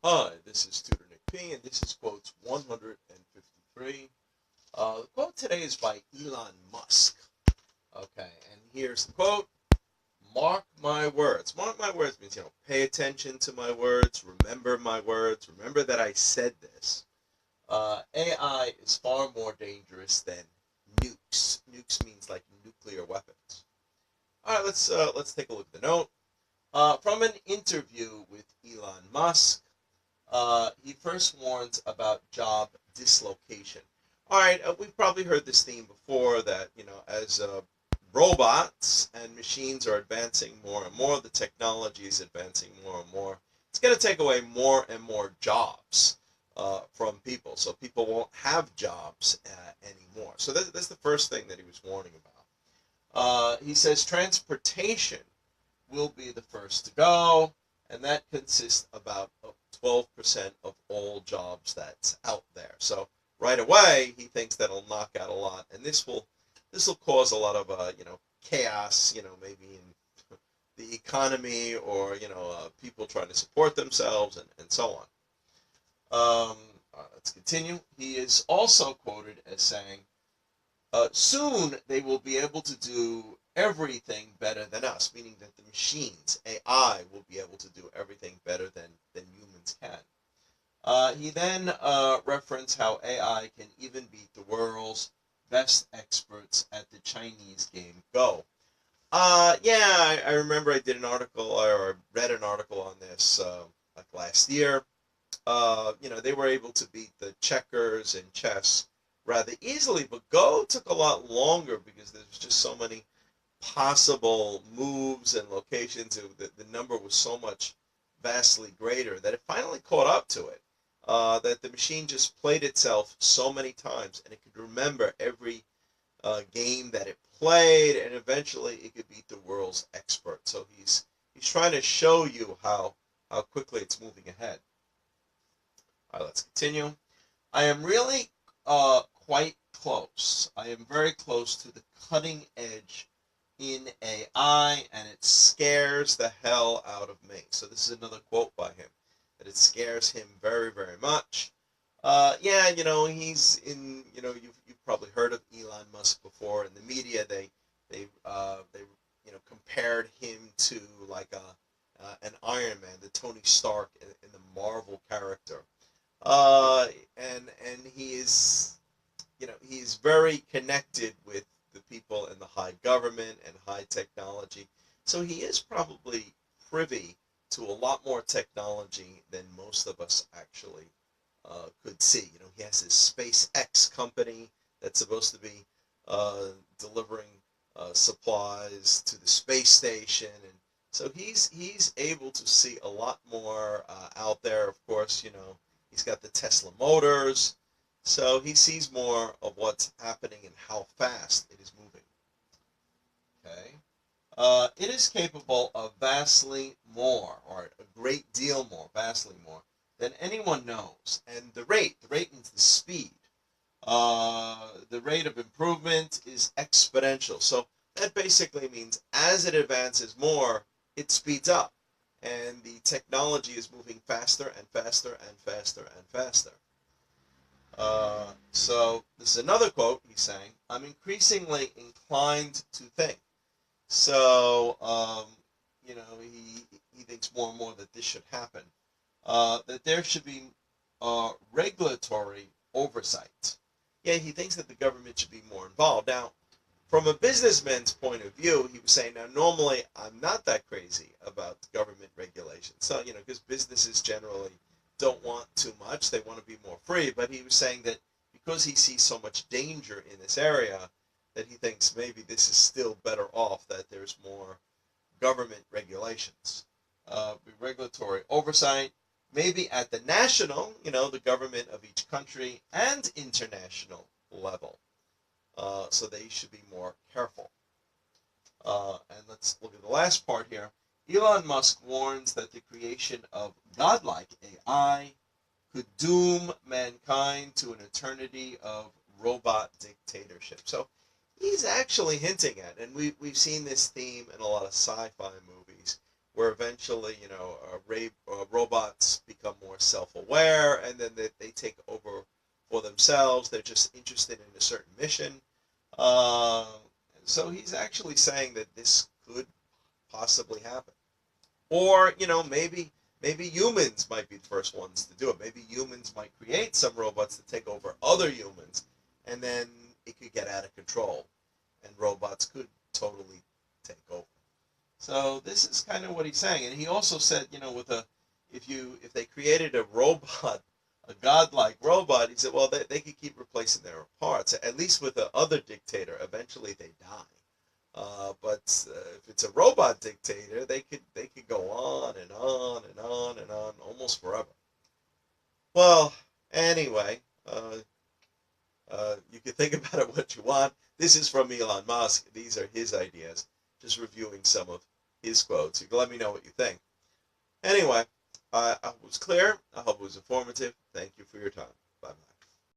Hi, this is Tutor Nick P, and this is quote 153. The quote today is by Elon Musk. Okay, and here's the quote. Mark my words. Mark my words means, pay attention to my words, remember my words, remember that I said this. AI is far more dangerous than nukes. Nukes means like nuclear weapons. All right, let's take a look at the note. From an interview with Elon Musk, he first warns about job dislocation. All right, we've probably heard this theme before that, as robots and machines are advancing more and more, the technology is advancing more and more. It's going to take away more and more jobs from people. So people won't have jobs anymore. So that's the first thing that he was warning about. He says transportation will be the first to go, and that consists about 12% of all jobs that's out there. So right away, he thinks that'll knock out a lot, and this will cause a lot of chaos, maybe in the economy or people trying to support themselves and so on. Let's continue. He is also quoted as saying, soon they will be able to do everything better than us, meaning that the machines, AI, will be able to do everything better than humans can. He then referenced how AI can even beat the world's best experts at the Chinese game Go. Yeah, I remember I did an article or read an article on this like last year. They were able to beat the checkers and chess rather easily, but Go took a lot longer because there's just so many possible moves and locations. The number was so much vastly greater that it finally caught up to it. That the machine just played itself so many times, and it could remember every game that it played, and eventually it could beat the world's expert. So he's trying to show you how quickly it's moving ahead. All right, let's continue. I am really quite close. I am very close to the cutting edge in AI, and it scares the hell out of me. So this is another quote by him, that it scares him very, very much. Yeah, he's in. You've probably heard of Elon Musk before in the media. They compared him to like an Iron Man, the Tony Stark in the Marvel character. And he is, he's very connected with the people in the high government and high technology. So he is probably privy to a lot more technology than most of us actually could see. He has his SpaceX company that's supposed to be delivering supplies to the space station, and so he's able to see a lot more out there. Of course, he's got the Tesla motors, so he sees more of what's happening and how fast it is moving. Okay. It is capable of vastly more, or a great deal more, vastly more, than anyone knows. And the rate means the speed. The rate of improvement is exponential. So that basically means as it advances more, it speeds up. And the technology is moving faster and faster and faster and faster. So this is another quote he's saying, I'm increasingly inclined to think. So, he thinks more and more that this should happen. That there should be regulatory oversight. Yeah, he thinks that the government should be more involved. Now, from a businessman's point of view, he was saying, now, normally I'm not that crazy about government regulation. So, because businesses generally don't want too much, they want to be more free. But he was saying that because he sees so much danger in this area, that he thinks maybe this is still better off that there's more government regulations, regulatory oversight, maybe at the national, the government of each country, and international level. So they should be more careful. And let's look at the last part here. Elon Musk warns that the creation of godlike AI could doom mankind to an eternity of robot dictatorship. So he's actually hinting at, and we've seen this theme in a lot of sci-fi movies, where eventually, robots become become more self-aware, and then they take over for themselves. They're just interested in a certain mission. Uh, so he's actually saying that this could possibly happen. Or, maybe humans might be the first ones to do it. Maybe humans might create some robots to take over other humans, and then it could get out of control, and robots could totally take over. So this is kind of what he's saying, and he also said, if they created a robot, a godlike robot, he said, well, they could keep replacing their parts. At least with the other dictator, eventually they die. But if it's a robot dictator, they could go on and on and on and on almost forever. Well, anyway, you can think about it what you want. This is from Elon Musk. These are his ideas. Just reviewing some of his quotes. You can let me know what you think. Anyway, I hope it was clear. I hope it was informative. Thank you for your time.